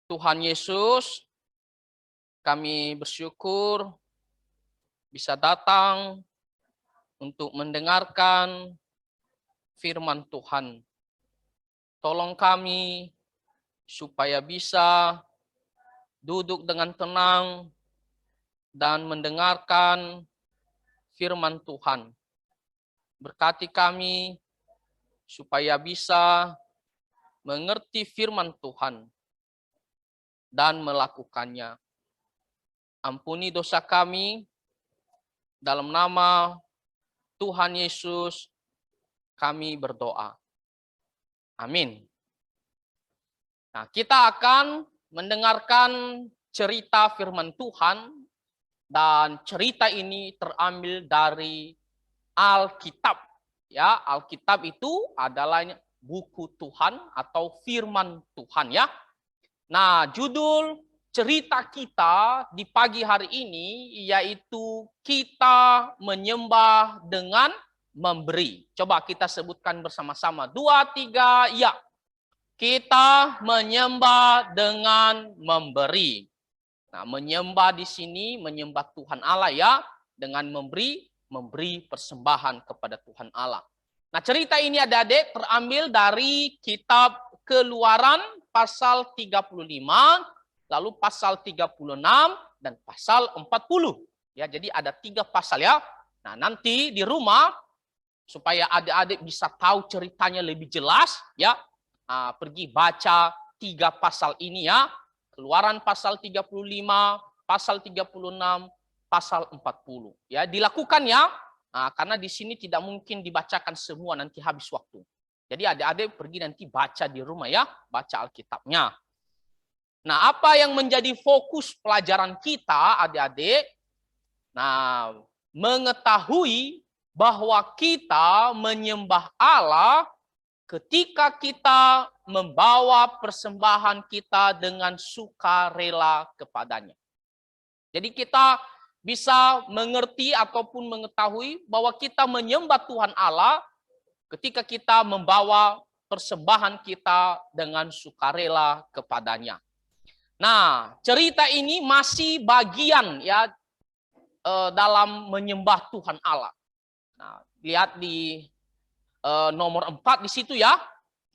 Tuhan Yesus, kami bersyukur bisa datang untuk mendengarkan firman Tuhan. Tolong kami supaya bisa duduk dengan tenang dan mendengarkan firman Tuhan. Berkati kami supaya bisa mengerti firman Tuhan dan melakukannya. Ampuni dosa kami, dalam nama Tuhan Yesus kami berdoa. Amin. Nah, kita akan mendengarkan cerita firman Tuhan, dan cerita ini terambil dari Alkitab. Ya, Alkitab itu adalah buku Tuhan atau firman Tuhan ya. Nah, judul cerita kita di pagi hari ini yaitu kita menyembah dengan memberi. Coba kita sebutkan bersama-sama. 2, 3, ya. Kita menyembah dengan memberi. Nah, menyembah di sini menyembah Tuhan Allah ya, dengan memberi persembahan kepada Tuhan Allah. Nah, cerita ini adik-adik terambil dari kitab Keluaran pasal 35, lalu pasal 36 dan pasal 40. Ya, jadi ada 3 pasal ya. Nah, nanti di rumah supaya adik-adik bisa tahu ceritanya lebih jelas ya, pergi baca 3 pasal ini ya. Keluaran pasal 35, pasal 36, pasal 40. Ya, dilakukan ya. Nah, karena di sini tidak mungkin dibacakan semua, nanti habis waktu. Jadi adik-adik pergi nanti baca di rumah ya, baca Alkitabnya. Nah, apa yang menjadi fokus pelajaran kita adik-adik? Nah, mengetahui bahwa kita menyembah Allah ketika kita membawa persembahan kita dengan sukarela kepadanya. Jadi kita bisa mengerti ataupun mengetahui bahwa kita menyembah Tuhan Allah ketika kita membawa persembahan kita dengan sukarela kepadanya. Nah, cerita ini masih bagian ya dalam menyembah Tuhan Allah. Nah, lihat di nomor 4 di situ ya.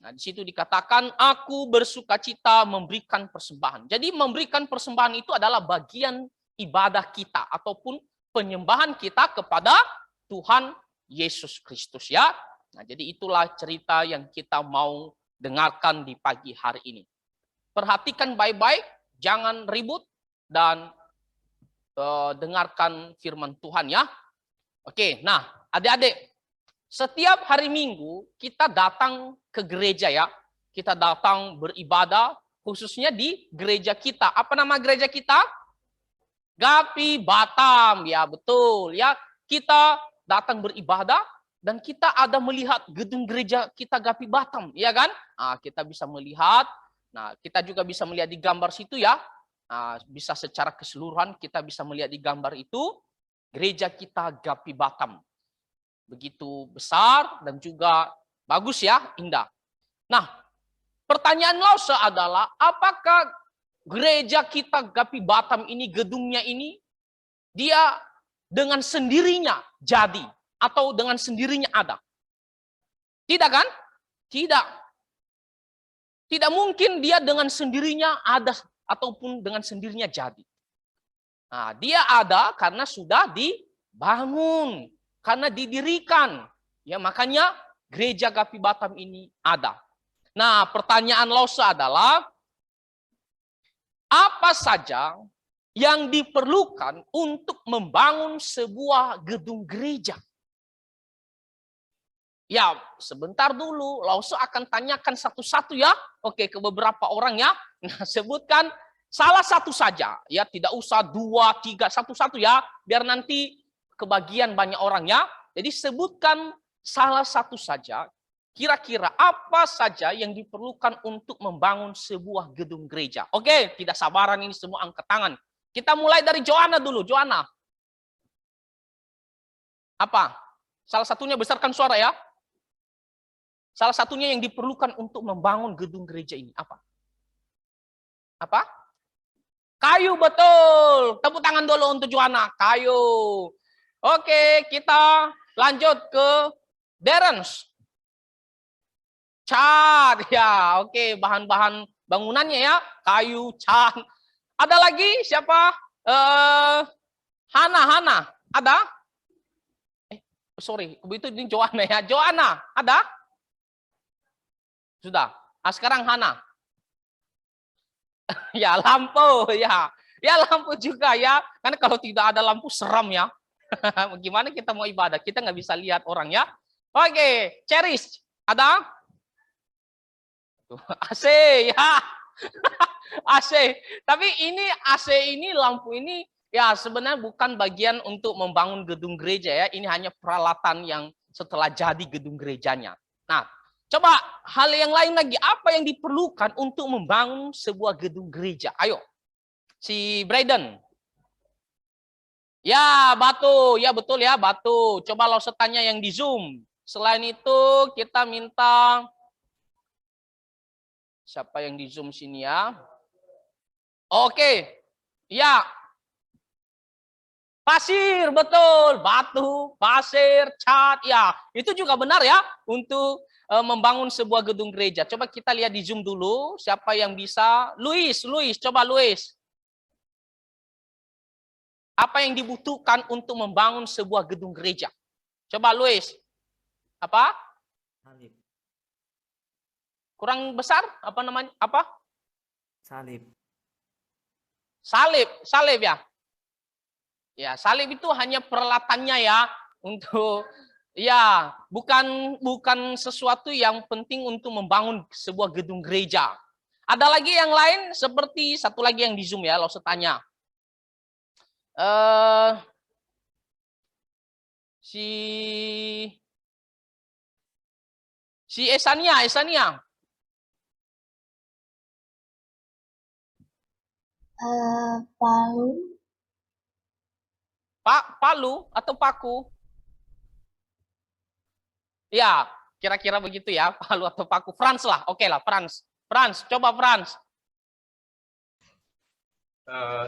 Nah, di situ dikatakan aku bersukacita memberikan persembahan. Jadi memberikan persembahan itu adalah bagian ibadah kita ataupun penyembahan kita kepada Tuhan Yesus Kristus ya. Nah, jadi itulah cerita yang kita mau dengarkan di pagi hari ini. Perhatikan baik-baik, jangan ribut dan dengarkan firman Tuhan ya. Oke, nah adik-adik, setiap hari Minggu kita datang ke gereja ya. Kita datang beribadah khususnya di gereja kita. Apa nama gereja kita? Gapi Batam ya, betul ya. Kita datang beribadah dan kita ada melihat gedung gereja kita Gapi Batam, ya kan? Nah, kita bisa melihat. Nah, kita juga bisa melihat di gambar situ ya. Nah, bisa secara keseluruhan kita bisa melihat di gambar itu gereja kita Gapi Batam. Begitu besar dan juga bagus ya, indah. Nah, pertanyaan Lause adalah apakah gereja kita Gapi Batam ini, gedungnya ini, dia dengan sendirinya jadi atau dengan sendirinya ada? Tidak kan? Tidak. Tidak mungkin dia dengan sendirinya ada ataupun dengan sendirinya jadi. Nah, dia ada karena sudah dibangun, karena didirikan. Ya, makanya gereja Gapi Batam ini ada. Nah, pertanyaan Lause adalah apa saja yang diperlukan untuk membangun sebuah gedung gereja? Ya, sebentar dulu. Lause akan tanyakan satu-satu ya. Oke, ke beberapa orang ya. Nah, sebutkan salah satu saja. Ya, tidak usah 2, 3, satu-satu ya. Biar nanti kebagian banyak orang ya. Jadi sebutkan salah satu saja. Kira-kira apa saja yang diperlukan untuk membangun sebuah gedung gereja? Oke, tidak sabaran ini semua angkat tangan. Kita mulai dari Joanna dulu. Joanna. Apa? Salah satunya besarkan suara ya. Salah satunya yang diperlukan untuk membangun gedung gereja ini apa? Apa? Kayu, betul. Tepuk tangan dulu untuk Joanna. Kayu. Oke, kita lanjut ke Darens. Cat, ya. Oke, bahan-bahan bangunannya ya. Kayu, cat. Ada lagi siapa? Hana. Ada? Sorry, itu ini Joanna ya. Joanna, ada? Sudah. Sekarang Hana. Ya, lampu ya. Ya, lampu juga ya. Karena kalau tidak ada lampu seram ya. Gimana kita mau ibadah? Kita nggak bisa lihat orang ya. Oke, Cherish. Ada? AC ya. AC. Tapi ini AC ini, lampu ini ya sebenarnya bukan bagian untuk membangun gedung gereja ya. Ini hanya peralatan yang setelah jadi gedung gerejanya. Nah, coba hal yang lain lagi. Apa yang diperlukan untuk membangun sebuah gedung gereja? Ayo, si Brayden. Ya, batu. Ya, betul ya, batu. Coba lo tanya yang di Zoom. Selain itu, kita minta siapa yang di Zoom sini ya? Oke. Ya. Pasir, betul. Batu, pasir, cat. Ya, itu juga benar ya untuk membangun sebuah gedung gereja. Coba kita lihat di Zoom dulu. Siapa yang bisa? Luis. Coba Luis. Apa yang dibutuhkan untuk membangun sebuah gedung gereja? Coba Luis. Apa? Salib. Kurang besar? Apa namanya? Apa? Salib. Salib ya. Ya, salib itu hanya peralatannya ya untuk ya, bukan sesuatu yang penting untuk membangun sebuah gedung gereja. Ada lagi yang lain seperti satu lagi yang di Zoom ya, lo tanya. Si Esania. Palu. Palu atau paku? Ya, kira-kira begitu ya, palu atau paku. Frans lah, oke lah, Frans, coba Frans.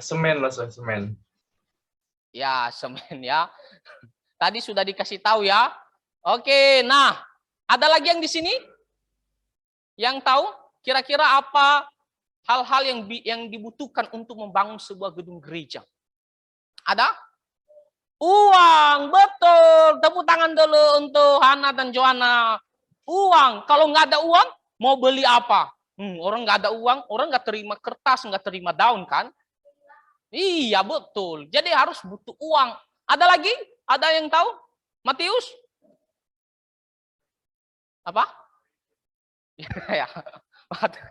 Semen lah, semen. Ya, semen ya. Tadi sudah dikasih tahu ya. Oke, nah, ada lagi yang di sini? Yang tahu kira-kira apa hal-hal yang dibutuhkan untuk membangun sebuah gedung gereja? Ada? Uang, betul. Tepuk tangan dulu untuk Hana dan Joanna. Uang, kalau nggak ada uang, mau beli apa? Orang nggak ada uang, orang nggak terima kertas, nggak terima daun kan? Iya, betul. Jadi harus butuh uang. Ada lagi? Ada yang tahu? Matius? Apa? Ya,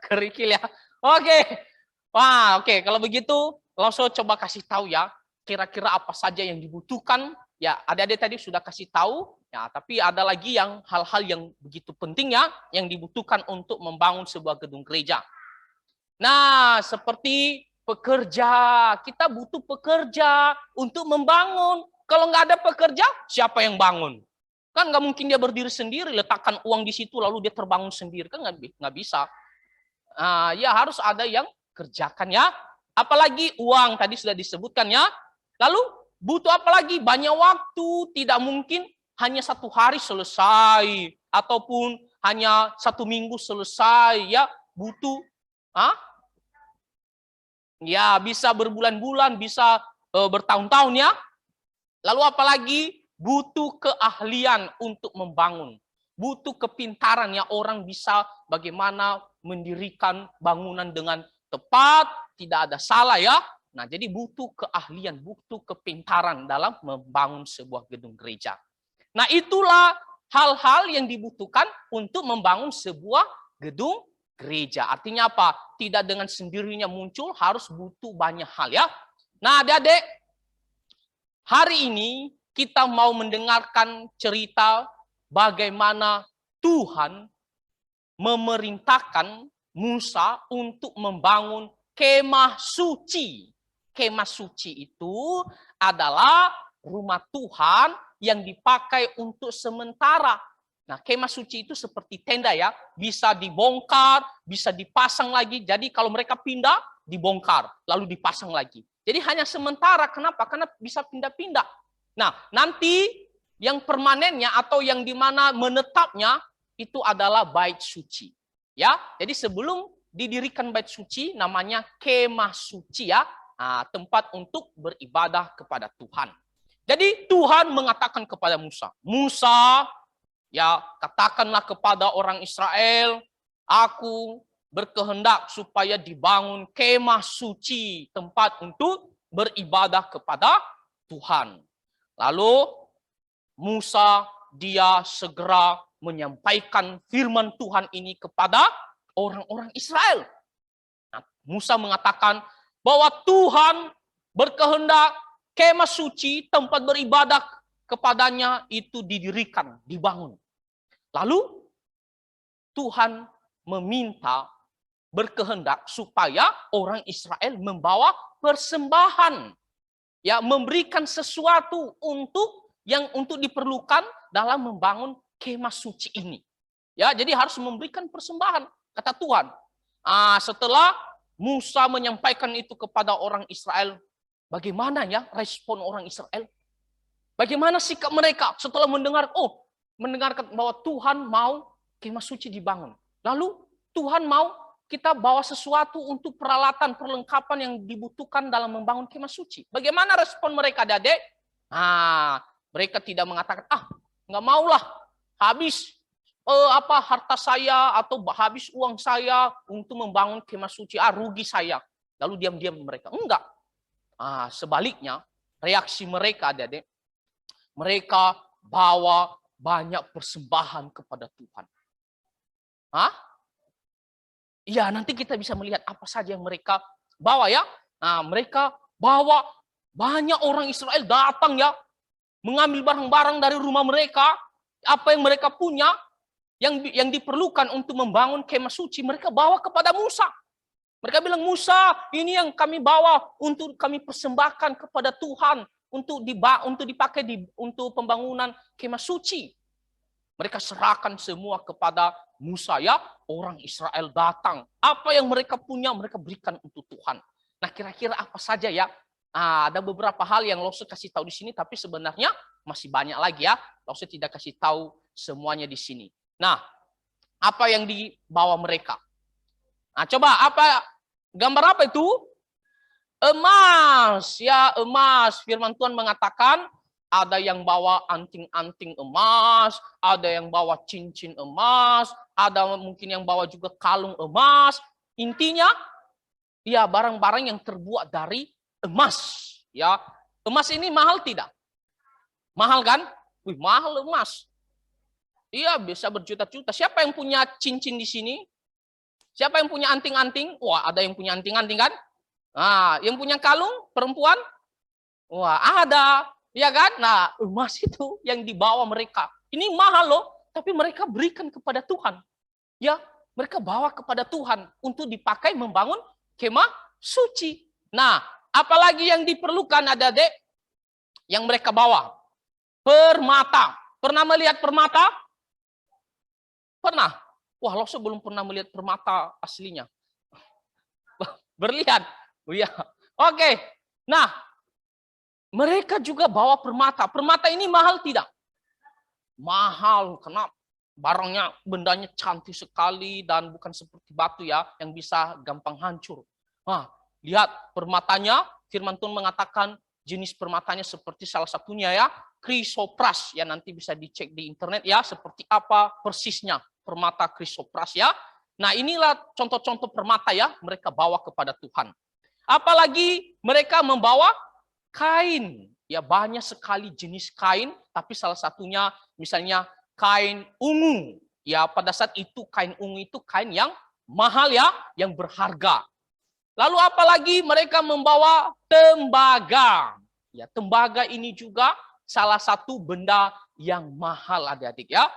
kerikil ya. Oke. Wah, oke. Kalau begitu, langsung coba kasih tahu ya. Kira-kira apa saja yang dibutuhkan. Ya, adik-adik tadi sudah kasih tahu. Ya, tapi ada lagi yang hal-hal yang begitu penting ya, yang dibutuhkan untuk membangun sebuah gedung gereja. Nah, seperti pekerja, kita butuh pekerja untuk membangun. Kalau nggak ada pekerja, siapa yang bangun? Kan nggak mungkin dia berdiri sendiri, letakkan uang di situ lalu dia terbangun sendiri, kan nggak bisa. Ya harus ada yang kerjakan ya. Apalagi uang tadi sudah disebutkan ya. Lalu butuh apa lagi? Banyak waktu, tidak mungkin hanya 1 hari selesai ataupun hanya 1 minggu selesai ya. Butuh ya bisa berbulan-bulan, bisa bertahun-tahun ya. Lalu apalagi butuh keahlian untuk membangun. Butuh kepintaran ya, orang bisa bagaimana mendirikan bangunan dengan tepat, tidak ada salah ya. Nah, jadi butuh keahlian, butuh kepintaran dalam membangun sebuah gedung gereja. Nah, itulah hal-hal yang dibutuhkan untuk membangun sebuah gedung gereja. Artinya apa? Tidak dengan sendirinya muncul, harus butuh banyak hal ya. Nah, adik-adik, hari ini kita mau mendengarkan cerita bagaimana Tuhan memerintahkan Musa untuk membangun kemah suci. Kemah suci itu adalah rumah Tuhan yang dipakai untuk sementara. Nah, kemah suci itu seperti tenda ya, bisa dibongkar, bisa dipasang lagi. Jadi kalau mereka pindah, dibongkar, lalu dipasang lagi. Jadi hanya sementara, kenapa? Karena bisa pindah-pindah. Nah, nanti yang permanennya atau yang dimana menetapnya itu adalah bait suci. Ya, jadi sebelum didirikan bait suci namanya kemah suci ya, tempat untuk beribadah kepada Tuhan. Jadi Tuhan mengatakan kepada Musa, Musa, ya katakanlah kepada orang Israel, aku berkehendak supaya dibangun kemah suci, tempat untuk beribadah kepada Tuhan. Lalu Musa dia segera menyampaikan firman Tuhan ini kepada orang-orang Israel. Nah, Musa mengatakan bahwa Tuhan berkehendak kemah suci, tempat beribadah kepadanya itu didirikan, dibangun. Lalu Tuhan meminta berkehendak supaya orang Israel membawa persembahan, ya memberikan sesuatu untuk diperlukan dalam membangun kemah suci ini. Ya, jadi harus memberikan persembahan, kata Tuhan. Setelah Musa menyampaikan itu kepada orang Israel, bagaimana ya respon orang Israel? Bagaimana sikap mereka setelah mendengarkan bahwa Tuhan mau kemah suci dibangun. Lalu Tuhan mau kita bawa sesuatu untuk peralatan, perlengkapan yang dibutuhkan dalam membangun kemah suci. Bagaimana respon mereka, Adik? Mereka tidak mengatakan, nggak maulah, habis harta saya atau habis uang saya untuk membangun kemah suci, rugi saya. Lalu diam-diam mereka. Enggak. Sebaliknya, reaksi mereka, Adik, mereka bawa banyak persembahan kepada Tuhan. Ya, nanti kita bisa melihat apa saja yang mereka bawa ya. Mereka bawa banyak orang Israel datang ya, mengambil barang-barang dari rumah mereka, apa yang mereka punya, yang diperlukan untuk membangun kemah suci, mereka bawa kepada Musa. Mereka bilang, Musa, ini yang kami bawa untuk kami persembahkan kepada Tuhan, untuk dipakai untuk pembangunan kemah suci. Mereka serahkan semua kepada Musa ya, orang Israel datang. Apa yang mereka punya mereka berikan untuk Tuhan. Nah, kira-kira apa saja ya? Ada beberapa hal yang Lose kasih tahu di sini, tapi sebenarnya masih banyak lagi ya. Lose tidak kasih tahu semuanya di sini. Nah, apa yang dibawa mereka? Coba gambar apa itu? Emas, ya emas. Firman Tuhan mengatakan, ada yang bawa anting-anting emas, ada yang bawa cincin emas, ada mungkin yang bawa juga kalung emas. Intinya, ya barang-barang yang terbuat dari emas. Ya, emas ini mahal tidak? Mahal kan? Wih, mahal emas. Iya, bisa berjuta-juta. Siapa yang punya cincin di sini? Siapa yang punya anting-anting? Wah, ada yang punya anting-anting kan? Yang punya kalung perempuan? Wah, ada. Ya kan? Nah, emas itu yang dibawa mereka. Ini mahal loh, tapi mereka berikan kepada Tuhan. Ya, mereka bawa kepada Tuhan untuk dipakai membangun kemah suci. Nah, apalagi yang diperlukan adik-adik yang mereka bawa? Permata. Pernah melihat permata? Pernah? Wah, Lose belum pernah melihat permata aslinya. Berlihat. Oh iya. Oke. Nah, mereka juga bawa permata. Permata ini mahal tidak? Mahal, karena barangnya, bendanya cantik sekali dan bukan seperti batu ya, yang bisa gampang hancur. Lihat permatanya, firman Tuhan mengatakan jenis permatanya seperti salah satunya ya, krisopras. Ya, nanti bisa dicek di internet ya, seperti apa persisnya permata krisopras ya. Nah, inilah contoh-contoh permata ya, mereka bawa kepada Tuhan. Apalagi mereka membawa kain, ya banyak sekali jenis kain, tapi salah satunya misalnya kain ungu. Ya pada saat itu kain ungu itu kain yang mahal ya, yang berharga. Lalu apalagi mereka membawa tembaga. Ya tembaga ini juga salah satu benda yang mahal adik-adik ya.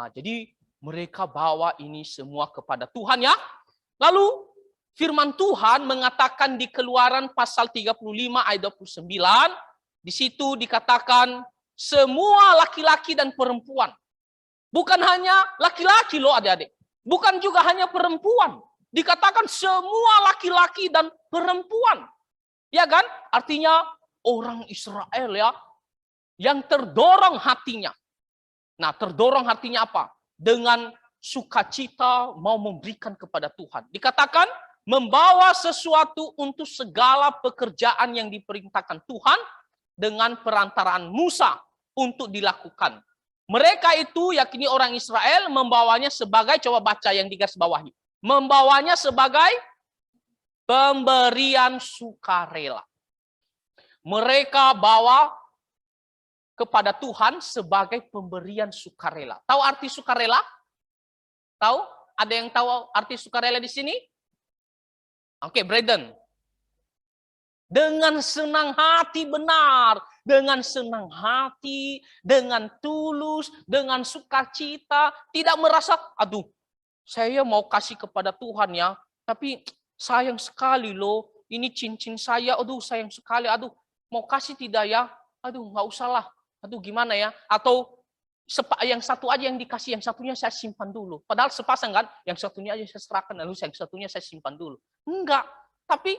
Jadi mereka bawa ini semua kepada Tuhan ya. Lalu firman Tuhan mengatakan di Keluaran pasal 35 ayat 29, di situ dikatakan semua laki-laki dan perempuan. Bukan hanya laki-laki loh adik-adik. Bukan juga hanya perempuan. Dikatakan semua laki-laki dan perempuan. Ya kan? Artinya orang Israel ya yang terdorong hatinya. Nah, terdorong hatinya apa? Dengan sukacita mau memberikan kepada Tuhan. Dikatakan membawa sesuatu untuk segala pekerjaan yang diperintahkan Tuhan dengan perantaraan Musa untuk dilakukan. Mereka itu yakni orang Israel membawanya sebagai, coba baca yang di garis bawahi. Membawanya sebagai pemberian sukarela. Mereka bawa kepada Tuhan sebagai pemberian sukarela. Tahu arti sukarela? Tahu? Ada yang tahu arti sukarela di sini? Oke, Braden. Dengan senang hati benar, dengan senang hati, dengan tulus, dengan sukacita, tidak merasa, aduh, saya mau kasih kepada Tuhan ya, tapi sayang sekali loh, ini cincin saya, aduh sayang sekali, aduh mau kasih tidak ya, aduh nggak usah lah, aduh gimana ya, atau yang satu aja yang dikasih, yang satunya saya simpan dulu. Padahal sepasang kan, yang satunya aja saya serahkan, lalu yang satunya saya simpan dulu. Enggak, tapi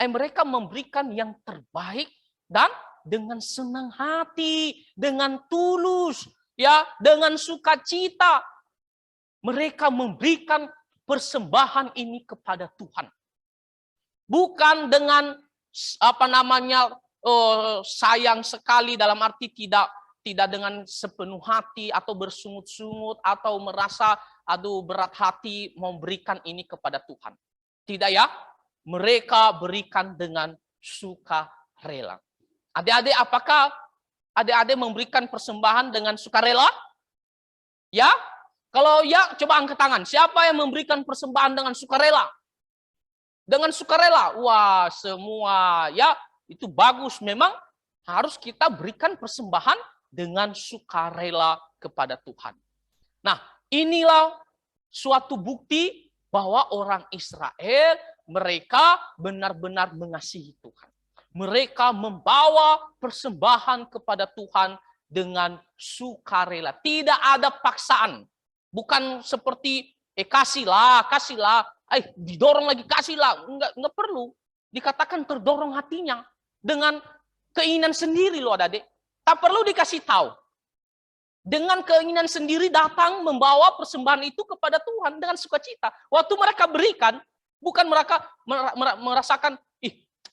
mereka memberikan yang terbaik dan dengan senang hati, dengan tulus, ya, dengan sukacita. Mereka memberikan persembahan ini kepada Tuhan. Bukan dengan sayang sekali, dalam arti tidak dengan sepenuh hati atau bersungut-sungut atau merasa aduh berat hati memberikan ini kepada Tuhan. Tidak ya, mereka berikan dengan sukarela. Adik-adik, apakah adik-adik memberikan persembahan dengan sukarela? Ya? Kalau ya, coba angkat tangan. Siapa yang memberikan persembahan dengan sukarela? Dengan sukarela. Wah, semua ya, itu bagus. Memang harus kita berikan persembahan dengan sukarela kepada Tuhan. Nah, inilah suatu bukti bahwa orang Israel mereka benar-benar mengasihi Tuhan. Mereka membawa persembahan kepada Tuhan dengan sukarela. Tidak ada paksaan. Bukan seperti kasihlah, didorong lagi kasihlah. Enggak perlu. Dikatakan terdorong hatinya dengan keinginan sendiri loh adik. Tak perlu dikasih tahu. Dengan keinginan sendiri datang membawa persembahan itu kepada Tuhan dengan sukacita. Waktu mereka berikan, bukan mereka merasakan,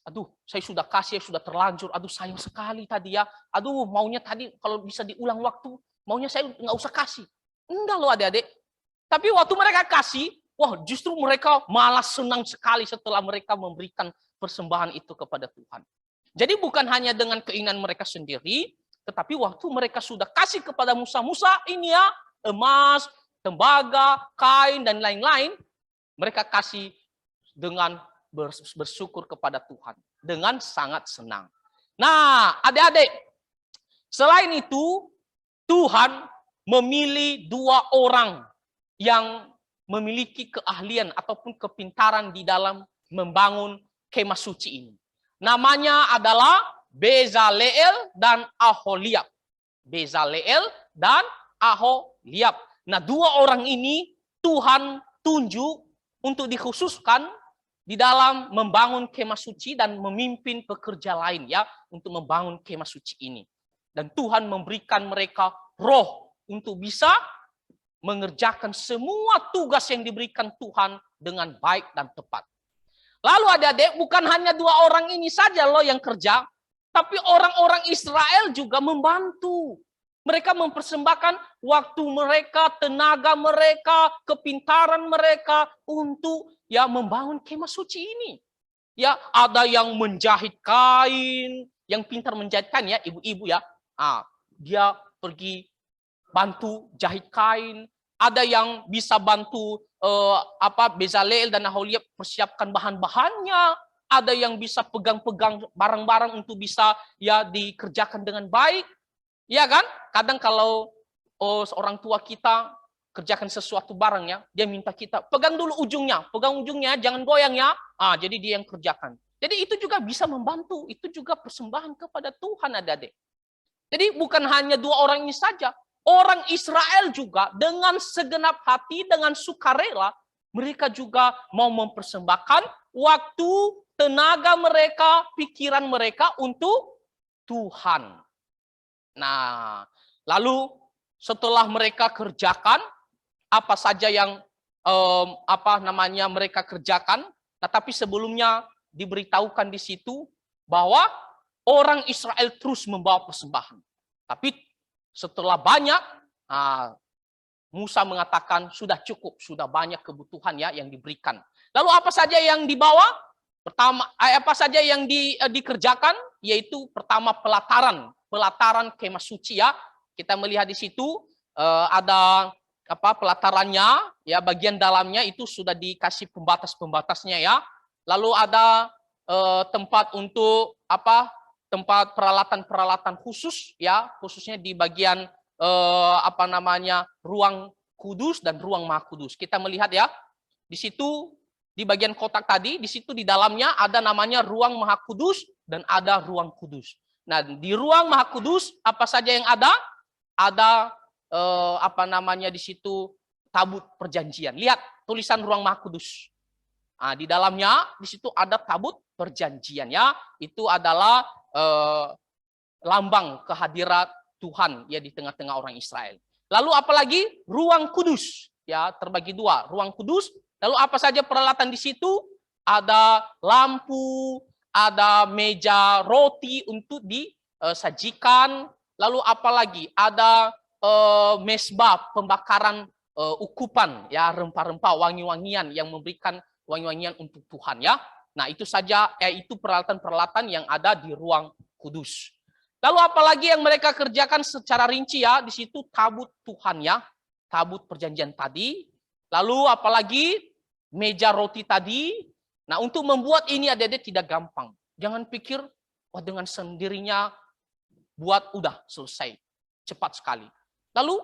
aduh saya sudah kasih, sudah terlanjur, aduh sayang sekali tadi ya, aduh maunya tadi kalau bisa diulang waktu, maunya saya nggak usah kasih. Enggak loh adik-adik. Tapi waktu mereka kasih, wah justru mereka malah senang sekali setelah mereka memberikan persembahan itu kepada Tuhan. Jadi bukan hanya dengan keinginan mereka sendiri, tetapi waktu mereka sudah kasih kepada Musa ini ya, emas, tembaga, kain, dan lain-lain, mereka kasih dengan bersyukur kepada Tuhan. Dengan sangat senang. Nah, adik-adik, selain itu, Tuhan memilih 2 orang yang memiliki keahlian ataupun kepintaran di dalam membangun kemah suci ini. Namanya adalah Bezaleel dan Aholiab. Bezaleel dan Aholiab. Nah, 2 orang ini Tuhan tunjuk untuk dikhususkan di dalam membangun kemah suci dan memimpin pekerja lain ya untuk membangun kemah suci ini. Dan Tuhan memberikan mereka roh untuk bisa mengerjakan semua tugas yang diberikan Tuhan dengan baik dan tepat. Lalu adik-adik, bukan hanya 2 orang ini saja loh yang kerja, tapi orang-orang Israel juga membantu. Mereka mempersembahkan waktu mereka, tenaga mereka, kepintaran mereka untuk ya membangun kemah suci ini. Ya, ada yang menjahit kain, yang pintar menjahit kain ya, ibu-ibu ya. Dia pergi bantu jahit kain. Ada yang bisa bantu Bezaleel dan Aholiab persiapkan bahan-bahannya. Ada yang bisa pegang-pegang barang-barang untuk bisa ya dikerjakan dengan baik. Ya kan? Kadang kalau orang tua kita kerjakan sesuatu barangnya, dia minta kita pegang dulu ujungnya, jangan goyang ya. Jadi dia yang kerjakan. Jadi itu juga bisa membantu, itu juga persembahan kepada Tuhan adik-adik. Jadi bukan hanya 2 orang ini saja, orang Israel juga dengan segenap hati, dengan sukarela mereka juga mau mempersembahkan waktu, tenaga mereka, pikiran mereka untuk Tuhan. Nah, lalu setelah mereka kerjakan apa saja yang mereka kerjakan, tetapi sebelumnya diberitahukan di situ bahwa orang Israel terus membawa persembahan. Tapi setelah banyak, Musa mengatakan sudah cukup, sudah banyak kebutuhan ya yang diberikan. Lalu apa saja yang dibawa? Pertama, apa saja yang dikerjakan? Yaitu pertama pelataran kemah suci ya. Kita melihat di situ ada pelatarannya ya, bagian dalamnya itu sudah dikasih pembatas-pembatasnya ya. Lalu ada tempat untuk tempat peralatan-peralatan khusus ya, khususnya di bagian ruang kudus dan ruang maha kudus. Kita melihat ya, di situ di bagian kotak tadi, di situ di dalamnya ada namanya ruang maha kudus dan ada ruang kudus. Nah, di ruang maha kudus apa saja yang ada? Ada di situ tabut perjanjian. Lihat tulisan ruang maha kudus. Nah, di dalamnya di situ ada tabut perjanjian ya. Itu adalah lambang kehadirat Tuhan ya di tengah-tengah orang Israel. Lalu apalagi ruang kudus ya, terbagi dua, ruang kudus. Lalu apa saja peralatan di situ? Ada lampu, ada meja roti untuk disajikan. Lalu apalagi ada mesbah pembakaran ukupan ya, rempah-rempah, wangi-wangian yang memberikan wangi-wangian untuk Tuhan ya. Nah, itu saja itu peralatan-peralatan yang ada di ruang kudus. Lalu apalagi yang mereka kerjakan secara rinci ya, di situ tabut Tuhan ya, tabut perjanjian tadi. Lalu apalagi meja roti tadi. Nah, untuk membuat ini adik-adik tidak gampang. Jangan pikir wah dengan sendirinya buat udah selesai. Cepat sekali. Lalu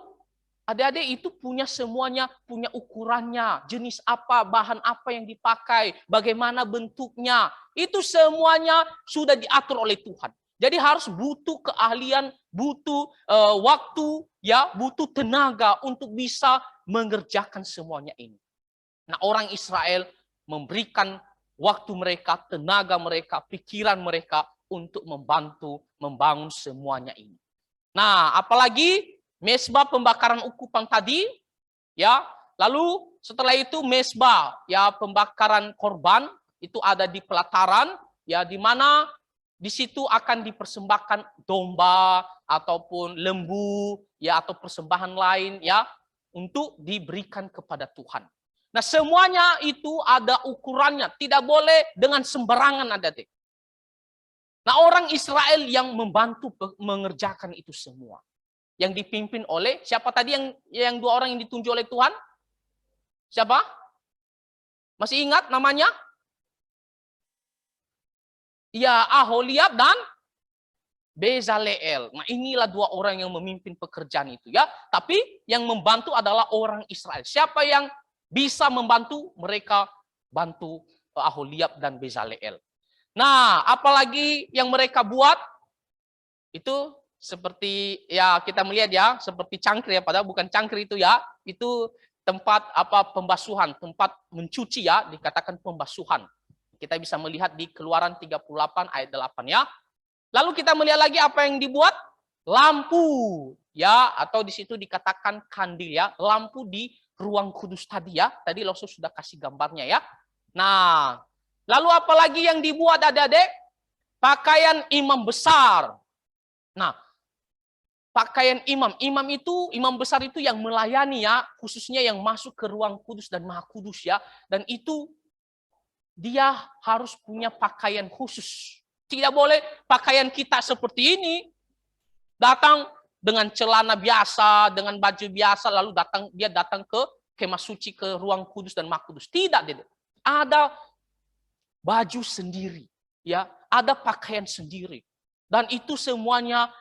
adik-adik itu punya semuanya, punya ukurannya, jenis apa, bahan apa yang dipakai, bagaimana bentuknya. Itu semuanya sudah diatur oleh Tuhan. Jadi harus butuh keahlian, butuh waktu, ya, butuh tenaga untuk bisa mengerjakan semuanya ini. Nah, orang Israel memberikan waktu mereka, tenaga mereka, pikiran mereka untuk membantu membangun semuanya ini. Nah, apalagi mesbah pembakaran ukupan tadi, ya. Lalu setelah itu mesbah, ya, pembakaran korban itu ada di pelataran, ya, di mana di situ akan dipersembahkan domba ataupun lembu, ya, atau persembahan lain, ya, untuk diberikan kepada Tuhan. Nah, semuanya itu ada ukurannya, tidak boleh dengan sembarangan adik-adik. Nah, orang Israel yang membantu mengerjakan itu semua, yang dipimpin oleh siapa tadi yang dua orang yang ditunjuk oleh Tuhan? Siapa? Masih ingat namanya? Ya, Aholiab dan Bezaleel. Nah, inilah dua orang yang memimpin pekerjaan itu ya. Tapi yang membantu adalah orang Israel. Siapa yang bisa membantu? Mereka bantu Aholiab dan Bezaleel. Nah, apalagi yang mereka buat itu seperti ya kita melihat ya, seperti cangkir ya, padahal bukan cangkir itu ya. Itu tempat pembasuhan, tempat mencuci ya, dikatakan pembasuhan. Kita bisa melihat di Keluaran 38 ayat 8 ya. Lalu kita melihat lagi apa yang dibuat? Lampu ya, atau di situ dikatakan kandil ya, lampu di ruang kudus tadi ya. Tadi Loso sudah kasih gambarnya ya. Nah, lalu apa lagi yang dibuat adik-adik? Pakaian imam besar. Nah, pakaian imam besar itu yang melayani ya, khususnya yang masuk ke ruang kudus dan maha kudus ya. Dan itu dia harus punya pakaian khusus. Tidak boleh pakaian kita seperti ini. Datang dengan celana biasa, dengan baju biasa, lalu dia datang ke kemah suci, ke ruang kudus dan maha kudus. Tidak, ada baju sendiri, ya, ada pakaian sendiri. Dan itu semuanya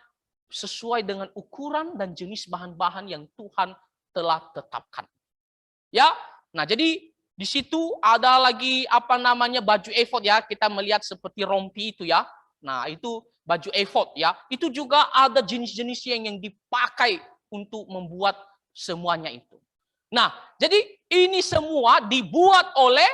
sesuai dengan ukuran dan jenis bahan-bahan yang Tuhan telah tetapkan. Ya, nah jadi di situ ada lagi baju efod ya, kita melihat seperti rompi itu ya. Nah, itu baju efod ya. Itu juga ada jenis-jenis yang dipakai untuk membuat semuanya itu. Nah, jadi ini semua dibuat oleh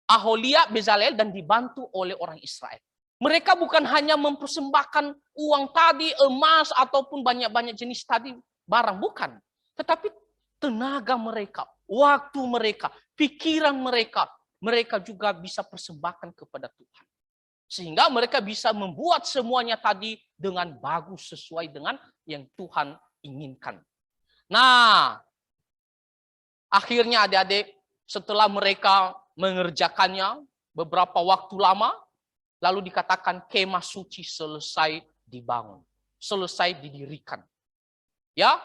Aholia, Bezalel, dan dibantu oleh orang Israel. Mereka bukan hanya mempersembahkan uang tadi, emas, ataupun banyak-banyak jenis tadi barang. Bukan. Tetapi tenaga mereka, waktu mereka, pikiran mereka, mereka juga bisa persembahkan kepada Tuhan. Sehingga mereka bisa membuat semuanya tadi dengan bagus sesuai dengan yang Tuhan inginkan. Nah, akhirnya adik-adik setelah mereka mengerjakannya beberapa waktu lama, lalu dikatakan kemah suci selesai dibangun, selesai didirikan. Ya,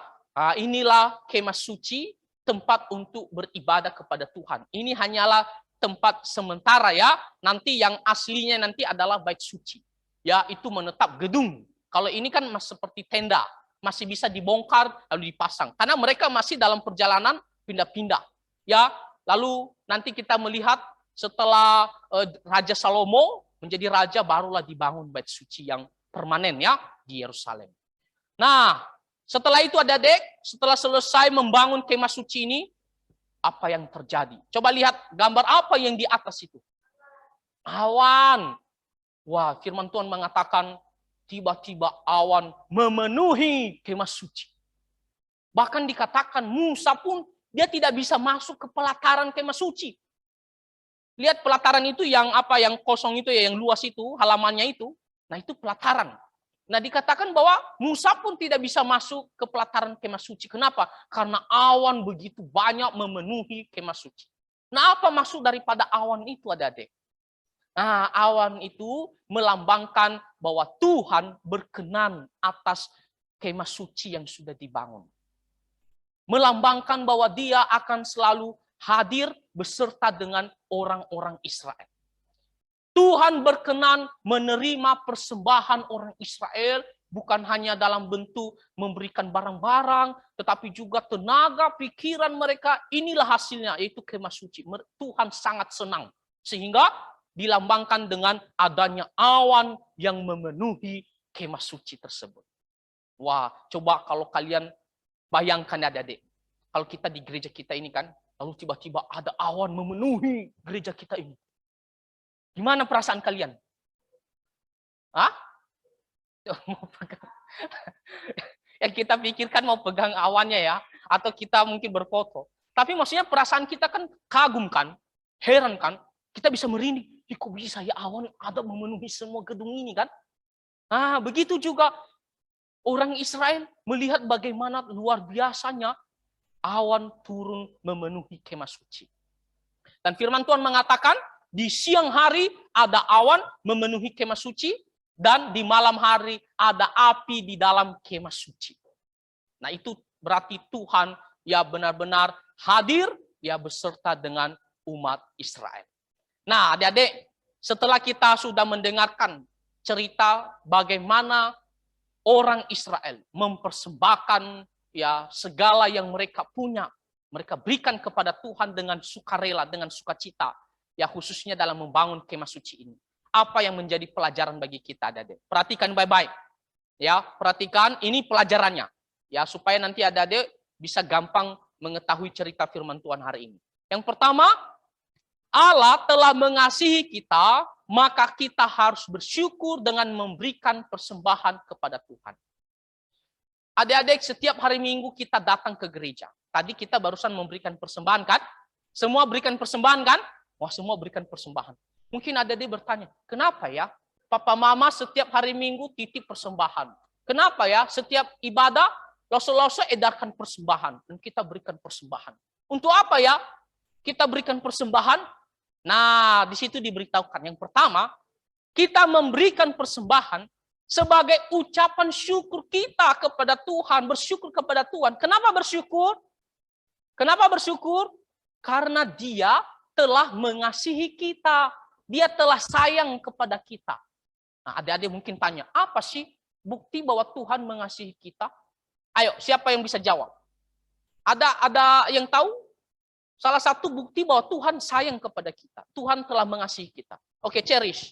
inilah kemah suci, tempat untuk beribadah kepada Tuhan. Ini hanyalah tempat sementara ya. Nanti yang aslinya nanti adalah bait suci. Ya, itu menetap gedung. Kalau ini kan masih seperti tenda, masih bisa dibongkar lalu dipasang. Karena mereka masih dalam perjalanan pindah-pindah. Ya, lalu nanti kita melihat setelah Raja Salomo menjadi raja, barulah dibangun bait suci yang permanen ya di Yerusalem. Nah, setelah itu adik-adik, setelah selesai membangun kemah suci ini, apa yang terjadi? Coba lihat gambar apa yang di atas itu. Awan. Wah, firman Tuhan mengatakan tiba-tiba awan memenuhi kemah suci. Bahkan dikatakan Musa pun dia tidak bisa masuk ke pelataran kemah suci. Lihat pelataran itu yang apa, yang kosong itu ya, yang luas itu, halamannya itu. Nah, itu pelataran. Nah, dikatakan bahwa Musa pun tidak bisa masuk ke pelataran kemah suci. Kenapa? Karena awan begitu banyak memenuhi kemah suci. Nah, apa maksud daripada awan itu, adik-adik? Nah, awan itu melambangkan bahwa Tuhan berkenan atas kemah suci yang sudah dibangun. Melambangkan bahwa Dia akan selalu hadir beserta dengan orang-orang Israel. Tuhan berkenan menerima persembahan orang Israel, bukan hanya dalam bentuk memberikan barang-barang, tetapi juga tenaga, pikiran mereka. Inilah hasilnya, yaitu kemah suci. Tuhan sangat senang. Sehingga dilambangkan dengan adanya awan yang memenuhi kemah suci tersebut. Wah, coba kalau kalian bayangkan adik-adik. Kalau kita di gereja kita ini kan, lalu tiba-tiba ada awan memenuhi gereja kita ini. Gimana perasaan kalian? Hah? Mau pegang. Yang kita pikirkan mau pegang awannya ya, atau kita mungkin berfoto. Tapi maksudnya perasaan kita kan kagum kan, heran kan, kita bisa merinding. Kok bisa ya awan ada memenuhi semua gedung ini kan? Nah, begitu juga orang Israel melihat bagaimana luar biasanya awan turun memenuhi kemah suci. Dan firman Tuhan mengatakan, di siang hari ada awan memenuhi kemah suci, dan di malam hari ada api di dalam kemah suci. Nah, itu berarti Tuhan ya benar-benar hadir ya beserta dengan umat Israel. Nah, adik-adik, setelah kita sudah mendengarkan cerita bagaimana orang Israel mempersembahkan ya segala yang mereka punya, mereka berikan kepada Tuhan dengan sukarela, dengan sukacita. Ya khususnya dalam membangun kemah suci ini. Apa yang menjadi pelajaran bagi kita, adik-adik? Perhatikan baik-baik. Ya, perhatikan ini pelajarannya. Ya, supaya nanti adik-adik bisa gampang mengetahui cerita firman Tuhan hari ini. Yang pertama, Allah telah mengasihi kita, maka kita harus bersyukur dengan memberikan persembahan kepada Tuhan. Adik-adik, setiap hari Minggu kita datang ke gereja. Tadi kita barusan memberikan persembahan kan? Semua berikan persembahan kan? Wah, semua berikan persembahan. Mungkin ada dia bertanya, kenapa ya papa mama setiap hari Minggu titip persembahan? Kenapa ya setiap ibadah lose-lose edarkan persembahan dan kita berikan persembahan? Untuk apa ya kita berikan persembahan? Nah, di situ diberitahukan. Yang pertama, kita memberikan persembahan sebagai ucapan syukur kita kepada Tuhan, bersyukur kepada Tuhan. Kenapa bersyukur? Kenapa bersyukur? Karena Dia telah mengasihi kita. Dia telah sayang kepada kita. Nah, adik-adik mungkin tanya, apa sih bukti bahwa Tuhan mengasihi kita? Ayo, siapa yang bisa jawab? Ada yang tahu? Salah satu bukti bahwa Tuhan sayang kepada kita. Tuhan telah mengasihi kita. Oke, Cherish.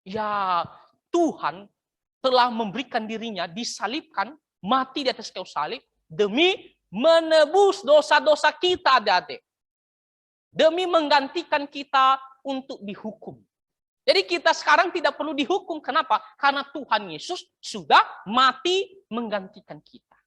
Ya, Tuhan telah memberikan dirinya, disalibkan mati di atas kayu salib demi menebus dosa-dosa kita, adik-adik. Demi menggantikan kita untuk dihukum. Jadi kita sekarang tidak perlu dihukum. Kenapa? Karena Tuhan Yesus sudah mati menggantikan kita.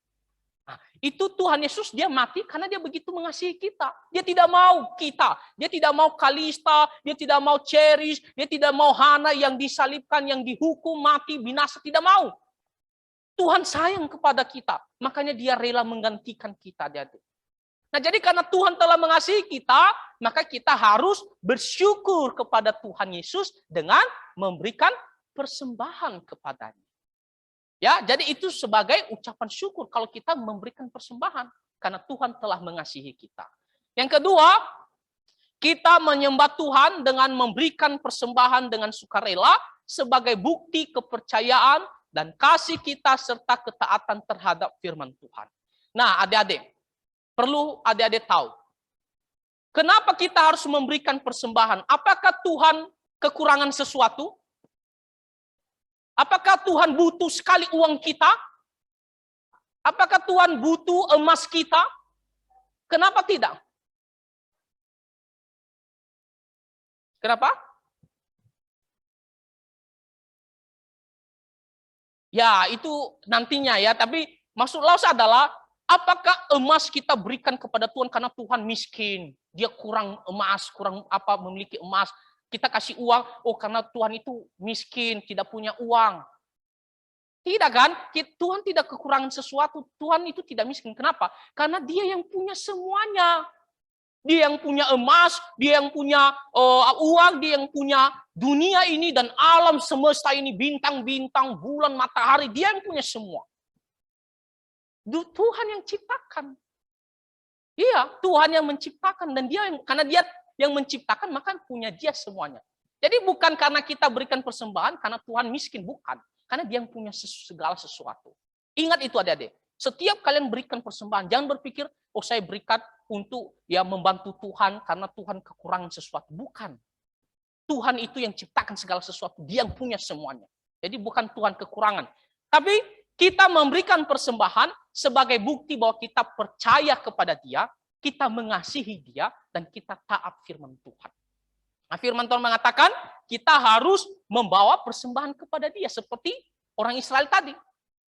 Nah, itu Tuhan Yesus dia mati karena dia begitu mengasihi kita. Dia tidak mau kita, dia tidak mau Kalista, dia tidak mau Cherish, dia tidak mau Hana yang disalibkan, yang dihukum mati binasa, tidak mau. Tuhan sayang kepada kita, makanya dia rela menggantikan kita. Nah, jadi karena Tuhan telah mengasihi kita, maka kita harus bersyukur kepada Tuhan Yesus dengan memberikan persembahan kepadanya. Ya, jadi itu sebagai ucapan syukur kalau kita memberikan persembahan karena Tuhan telah mengasihi kita. Yang kedua, kita menyembah Tuhan dengan memberikan persembahan dengan sukarela sebagai bukti kepercayaan dan kasih kita serta ketaatan terhadap firman Tuhan. Nah, adik-adik, perlu adik-adik tahu. Kenapa kita harus memberikan persembahan? Apakah Tuhan kekurangan sesuatu? Apakah Tuhan butuh sekali uang kita? Apakah Tuhan butuh emas kita? Kenapa tidak? Kenapa? Ya, itu nantinya ya. Tapi maksud Laos adalah, apakah emas kita berikan kepada Tuhan karena Tuhan miskin? Dia kurang emas, kurang memiliki emas. Kita kasih uang, oh karena Tuhan itu miskin, tidak punya uang. Tidak kan? Tuhan tidak kekurangan sesuatu. Tuhan itu tidak miskin. Kenapa? Karena dia yang punya semuanya. Dia yang punya emas, dia yang punya uang, dia yang punya dunia ini dan alam semesta ini, bintang-bintang, bulan, matahari, dia yang punya semua. Tuhan yang ciptakan. Iya, Tuhan yang menciptakan dan karena dia yang menciptakan, maka punya dia semuanya. Jadi bukan karena kita berikan persembahan karena Tuhan miskin, bukan. Karena dia yang punya segala sesuatu. Ingat itu adik-adik. Setiap kalian berikan persembahan, jangan berpikir, oh saya berikan untuk ya membantu Tuhan karena Tuhan kekurangan sesuatu. Bukan. Tuhan itu yang ciptakan segala sesuatu, dia yang punya semuanya. Jadi bukan Tuhan kekurangan. Tapi kita memberikan persembahan sebagai bukti bahwa kita percaya kepada dia, kita mengasihi dia, dan kita taat firman Tuhan. Nah, firman Tuhan mengatakan, kita harus membawa persembahan kepada dia. Seperti orang Israel tadi.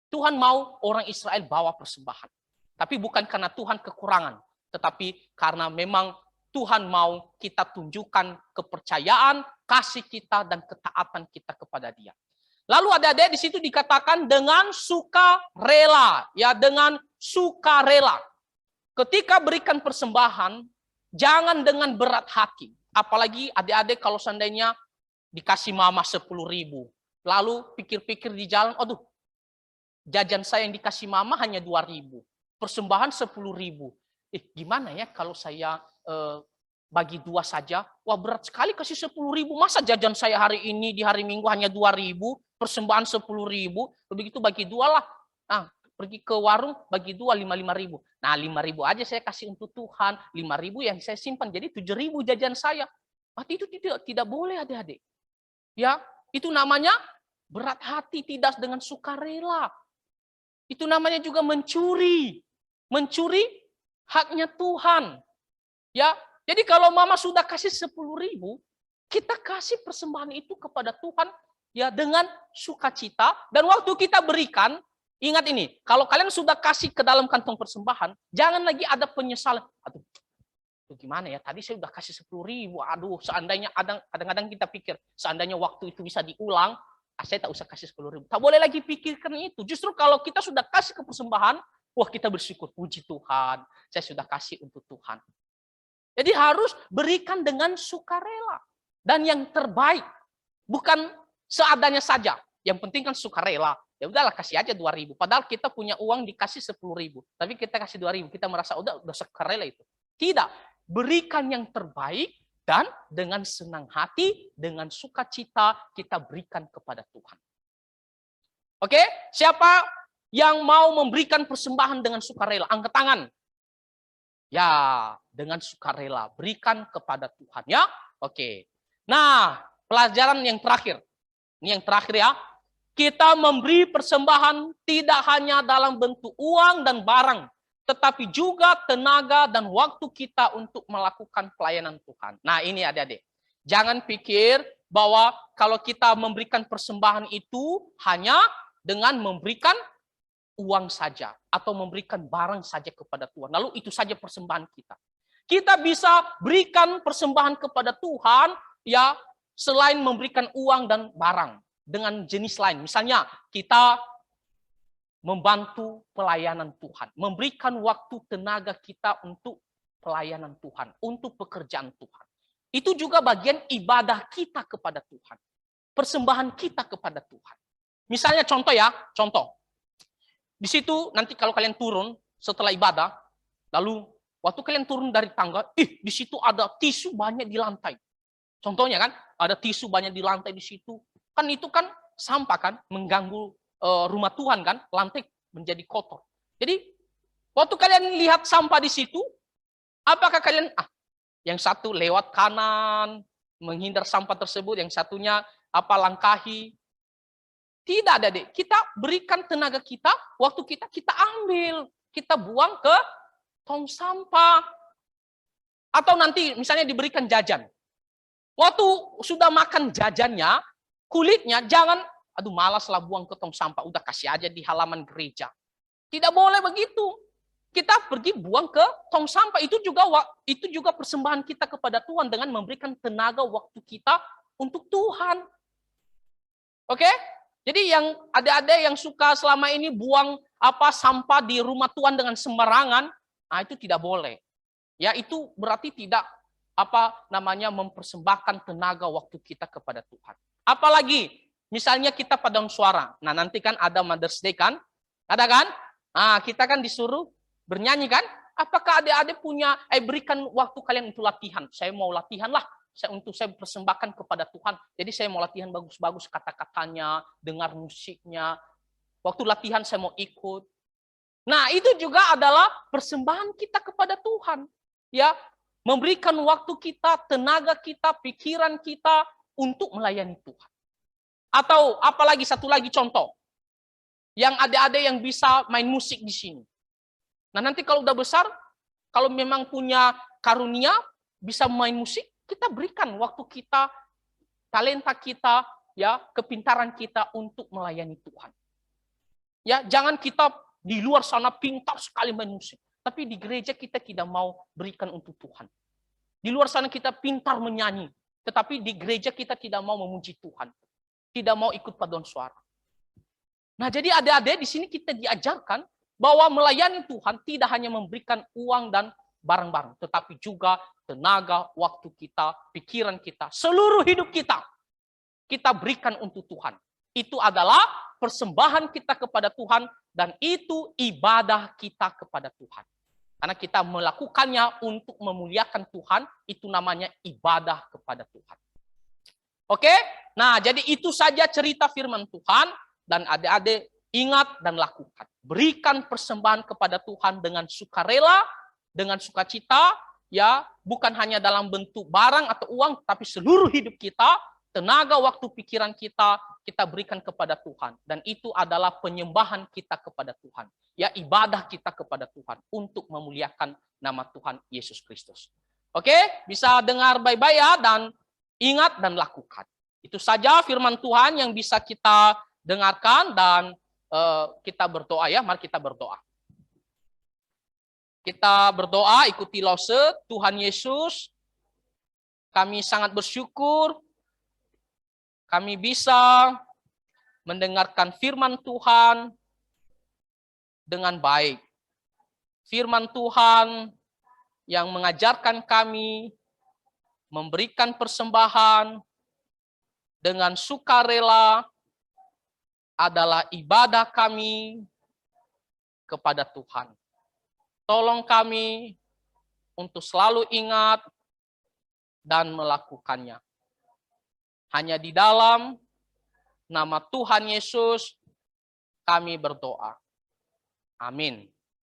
Tuhan mau orang Israel bawa persembahan. Tapi bukan karena Tuhan kekurangan. Tetapi karena memang Tuhan mau kita tunjukkan kepercayaan, kasih kita, dan ketaatan kita kepada dia. Lalu adik-adik di situ dikatakan dengan sukarela. Ya, dengan sukarela. Ketika berikan persembahan, jangan dengan berat hati. Apalagi adik-adik kalau seandainya dikasih mama 10.000. Lalu pikir-pikir di jalan, aduh, jajan saya yang dikasih mama hanya 2.000. Persembahan 10.000. Gimana ya kalau saya bagi 2 saja? Wah, berat sekali kasih 10.000. Masa jajan saya hari ini di hari Minggu hanya 2.000, persembahan 10.000, begitu bagi 2 lah. Nah, pergi ke warung bagi 2 5.000. Nah, 5.000 aja saya kasih untuk Tuhan, 5.000 yang saya simpan. Jadi 7.000 jajan saya. Berarti itu tidak boleh adik-adik. Ya, itu namanya berat hati, tidak dengan sukarela. Itu namanya juga mencuri. Mencuri haknya Tuhan. Ya, jadi kalau mama sudah kasih 10.000, kita kasih persembahan itu kepada Tuhan ya dengan sukacita, dan waktu kita berikan, ingat ini, kalau kalian sudah kasih ke dalam kantong persembahan, jangan lagi ada penyesalan. Aduh, itu gimana ya? Tadi saya sudah kasih 10.000. Aduh, seandainya kadang-kadang kita pikir, seandainya waktu itu bisa diulang, saya tak usah kasih 10.000. Tak boleh lagi pikirkan itu. Justru kalau kita sudah kasih ke persembahan, wah kita bersyukur, puji Tuhan, saya sudah kasih untuk Tuhan. Jadi harus berikan dengan sukarela. Dan yang terbaik, bukan seadanya saja. Yang penting kan sukarela. Ya udahlah kasih aja 2.000. Padahal kita punya uang dikasih 10.000. Tapi kita kasih 2.000. Kita merasa udah sukarela itu. Tidak. Berikan yang terbaik dan dengan senang hati, dengan sukacita kita berikan kepada Tuhan. Oke? Siapa yang mau memberikan persembahan dengan sukarela? Angkat tangan. Ya, dengan sukarela berikan kepada Tuhan ya. Oke. Nah, pelajaran yang terakhir. Ini yang terakhir ya. Kita memberi persembahan tidak hanya dalam bentuk uang dan barang, tetapi juga tenaga dan waktu kita untuk melakukan pelayanan Tuhan. Nah ini adik-adik, jangan pikir bahwa kalau kita memberikan persembahan itu hanya dengan memberikan uang saja atau memberikan barang saja kepada Tuhan. Lalu itu saja persembahan kita. Kita bisa berikan persembahan kepada Tuhan ya selain memberikan uang dan barang dengan jenis lain. Misalnya kita membantu pelayanan Tuhan, memberikan waktu tenaga kita untuk pelayanan Tuhan, untuk pekerjaan Tuhan. Itu juga bagian ibadah kita kepada Tuhan. Persembahan kita kepada Tuhan. Misalnya contoh. Di situ nanti kalau kalian turun setelah ibadah, lalu waktu kalian turun dari tangga, di situ ada tisu banyak di lantai. Contohnya kan, ada tisu banyak di lantai di situ. Kan itu kan sampah kan, mengganggu rumah Tuhan kan, lantai menjadi kotor. Jadi, waktu kalian lihat sampah di situ, apakah kalian, yang satu lewat kanan, menghindar sampah tersebut, yang satunya langkahi. Tidak, adik. Kita berikan tenaga kita, waktu kita ambil. Kita buang ke tong sampah. Atau nanti misalnya diberikan jajan. Waktu sudah makan jajannya, kulitnya jangan, malaslah buang ke tong sampah. Udah kasih aja di halaman gereja. Tidak boleh begitu. Kita pergi buang ke tong sampah. Itu juga persembahan kita kepada Tuhan dengan memberikan tenaga waktu kita untuk Tuhan. Oke? Jadi yang ada yang suka selama ini buang sampah di rumah Tuhan dengan sembarangan, itu tidak boleh. Ya, itu berarti tidak mempersembahkan tenaga waktu kita kepada Tuhan. Apalagi misalnya kita paduan suara. Nah, nanti kan ada Mother's Day kan? Ada kan? Kita kan disuruh bernyanyi kan? Apakah adik-adik punya berikan waktu kalian untuk latihan? Saya mau latihan lah. Saya persembahkan kepada Tuhan. Jadi saya mau latihan bagus-bagus kata-katanya, dengar musiknya. Waktu latihan saya mau ikut. Nah, itu juga adalah persembahan kita kepada Tuhan. Ya, memberikan waktu kita, tenaga kita, pikiran kita untuk melayani Tuhan. Atau apalagi satu lagi contoh. Yang adik-adik yang bisa main musik di sini. Nah, nanti kalau udah besar, kalau memang punya karunia bisa main musik, kita berikan waktu kita, talenta kita, ya, kepintaran kita untuk melayani Tuhan. Ya, jangan kita di luar sana pintar sekali main musik, tapi di gereja kita tidak mau berikan untuk Tuhan. Di luar sana kita pintar menyanyi, tetapi di gereja kita tidak mau memuji Tuhan, tidak mau ikut paduan suara. Nah, jadi adik-adik di sini kita diajarkan bahwa melayani Tuhan tidak hanya memberikan uang dan barang-barang, tetapi juga tenaga, waktu kita, pikiran kita, seluruh hidup kita berikan untuk Tuhan. Itu adalah persembahan kita kepada Tuhan dan itu ibadah kita kepada Tuhan. Karena kita melakukannya untuk memuliakan Tuhan, itu namanya ibadah kepada Tuhan. Oke? Nah, jadi itu saja cerita firman Tuhan dan adik-adik ingat dan lakukan. Berikan persembahan kepada Tuhan dengan sukarela, dengan sukacita, ya, bukan hanya dalam bentuk barang atau uang, tapi seluruh hidup kita, tenaga, waktu, pikiran kita berikan kepada Tuhan. Dan itu adalah penyembahan kita kepada Tuhan. Ya, ibadah kita kepada Tuhan untuk memuliakan nama Tuhan Yesus Kristus. Oke, bisa dengar baik-baik ya, dan ingat dan lakukan. Itu saja firman Tuhan yang bisa kita dengarkan dan kita berdoa ya. Mari kita berdoa. Kita berdoa, ikuti lause. Tuhan Yesus, kami sangat bersyukur kami bisa mendengarkan firman Tuhan dengan baik. Firman Tuhan yang mengajarkan kami memberikan persembahan dengan sukarela adalah ibadah kami kepada Tuhan. Tolong kami untuk selalu ingat dan melakukannya. Hanya di dalam nama Tuhan Yesus kami berdoa. Amin.